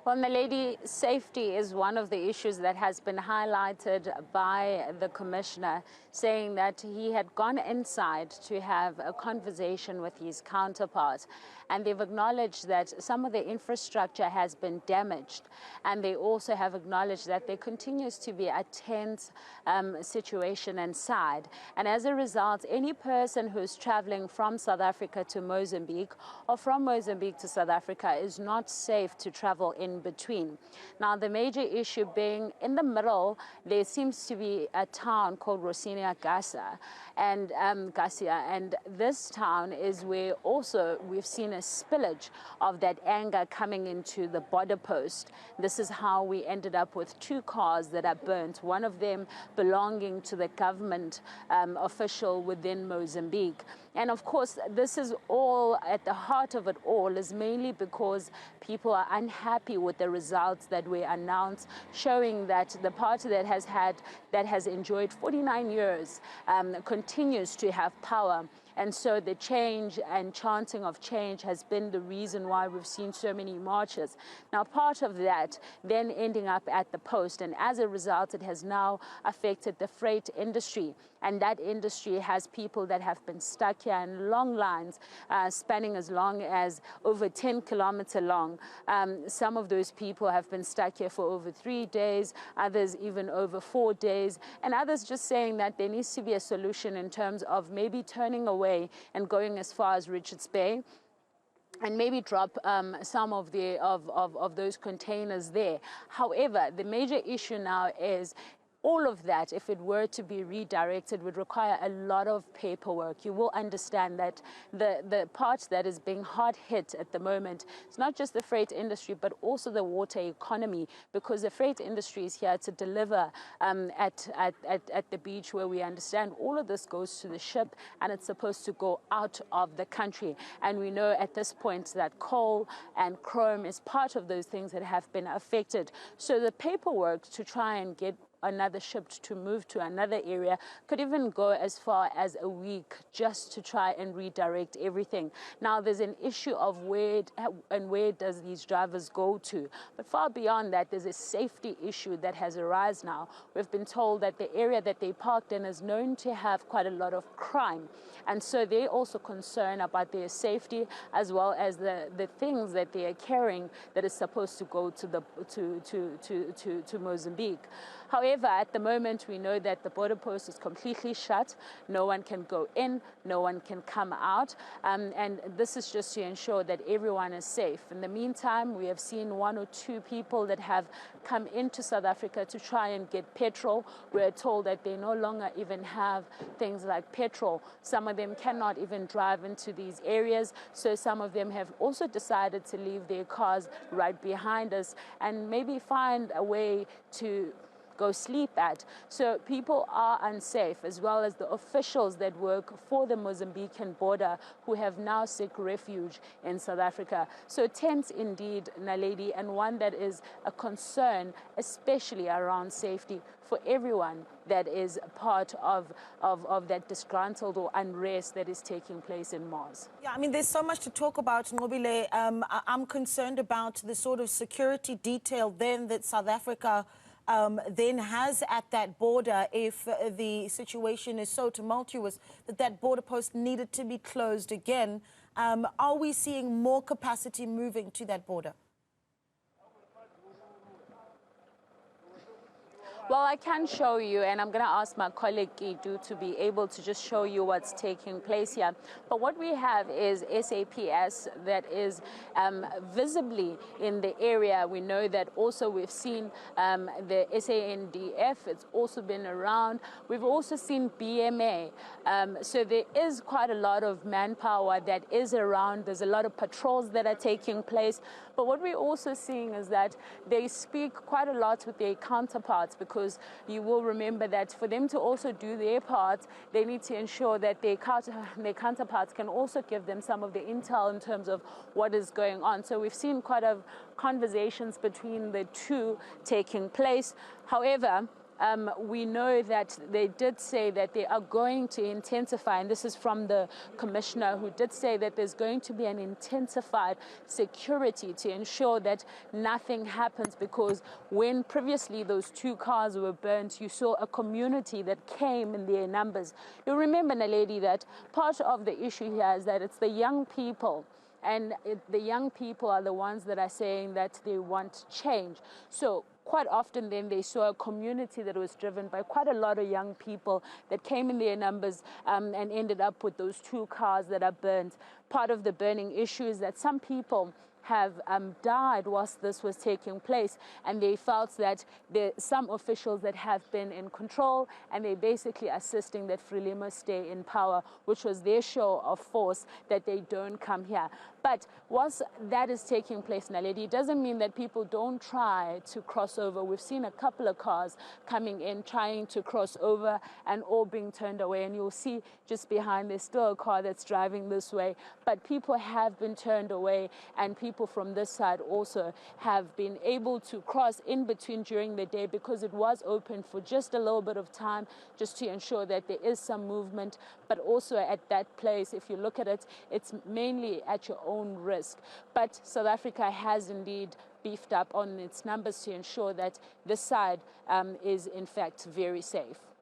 Well, Naledi, safety is one of the issues that has been highlighted by the commissioner, saying that he had gone inside to have a conversation with his counterpart. And they've acknowledged that some of the infrastructure has been damaged. And they also have acknowledged that there continues to be a tense situation inside. And as a result, any person who's traveling from South Africa to Mozambique or from Mozambique to South Africa is not safe to travel in between. Now, the major issue being in the middle, there seems to be a town called Rosinia Garcia, and this town is where also we've seen a spillage of that anger coming into the border post. This is how we ended up with 2 cars that are burnt, one of them belonging to the government official within Mozambique. And of course, this is all at the heart of it all is mainly because people are unhappy with the results that were announced, showing that the party that has enjoyed 49 years continues to have power. And so the change and chanting of change has been the reason why we've seen so many marches. Now, part of that then ending up at the post, and as a result, it has now affected the freight industry. And that industry has people that have been stuck here in long lines, spanning as long as over 10 kilometers long. Some of those people have been stuck here for over 3 days, others even over 4 days, and others just saying that there needs to be a solution in terms of maybe turning away and going as far as Richards Bay, and maybe drop some of those containers there. However, the major issue now is all of that, if it were to be redirected, would require a lot of paperwork. You will understand that the part that is being hard hit at the moment is not just the freight industry, but also the water economy, because the freight industry is here to deliver at the beach, where we understand all of this goes to the ship and it's supposed to go out of the country. And we know at this point that coal and chrome is part of those things that have been affected. So the paperwork to try and get another ship to move to another area could even go as far as a week just to try and redirect everything. Now, there's an issue of where does these drivers go to? But far beyond that, there's a safety issue that has arisen now. We've been told that the area that they parked in is known to have quite a lot of crime. And so they're also concerned about their safety, as well as the things that they are carrying that is supposed to go to Mozambique. However, at the moment, we know that the border post is completely shut. No one can go in, no one can come out. And this is just to ensure that everyone is safe. In the meantime, we have seen 1 or 2 people that have come into South Africa to try and get petrol. We're told that they no longer even have things like petrol. Some of them cannot even drive into these areas. So some of them have also decided to leave their cars right behind us and maybe find a way to go sleep at. So people are unsafe, as well as the officials that work for the Mozambican border who have now sought refuge in South Africa. So tense indeed, Naledi, and one that is a concern, especially around safety for everyone that is part of that disgruntled or unrest that is taking place in Mars. Yeah, I mean, there's so much to talk about, Nqobile. I'm concerned about the sort of security detail then that South Africa then has at that border if the situation is so tumultuous that that border post needed to be closed again. Are we seeing more capacity moving to that border? Well, I can show you, and I'm going to ask my colleague Gidu to be able to just show you what's taking place here. But what we have is SAPS that is visibly in the area. We know that also we've seen the SANDF. It's also been around. We've also seen BMA. So there is quite a lot of manpower that is around. There's a lot of patrols that are taking place. But what we're also seeing is that they speak quite a lot with their counterparts, because you will remember that for them to also do their part, they need to ensure that their counterparts can also give them some of the intel in terms of what is going on. So we've seen quite a conversations between the two taking place. However, We know that they did say that they are going to intensify, and this is from the commissioner, who did say that there's going to be an intensified security to ensure that nothing happens, because when previously those 2 cars were burnt, you saw a community that came in their numbers. You remember, Naledi, that part of the issue here is that it's the young people. And the young people are the ones that are saying that they want change. So quite often then they saw a community that was driven by quite a lot of young people that came in their numbers and ended up with those 2 cars that are burned. Part of the burning issue is that some people have died whilst this was taking place, and they felt that some officials that have been in control, and they basically assisting that Frelimo stay in power, which was their show of force, that they don't come here. But once that is taking place, Naledi, it doesn't mean that people don't try to cross over. We've seen a couple of cars coming in, trying to cross over, and all being turned away. And you'll see just behind there's still a car that's driving this way. But people have been turned away, and people from this side also have been able to cross in between during the day, because it was open for just a little bit of time, just to ensure that there is some movement. But also at that place, if you look at it, it's mainly at your own risk. But South Africa has indeed beefed up on its numbers to ensure that this side is in fact very safe.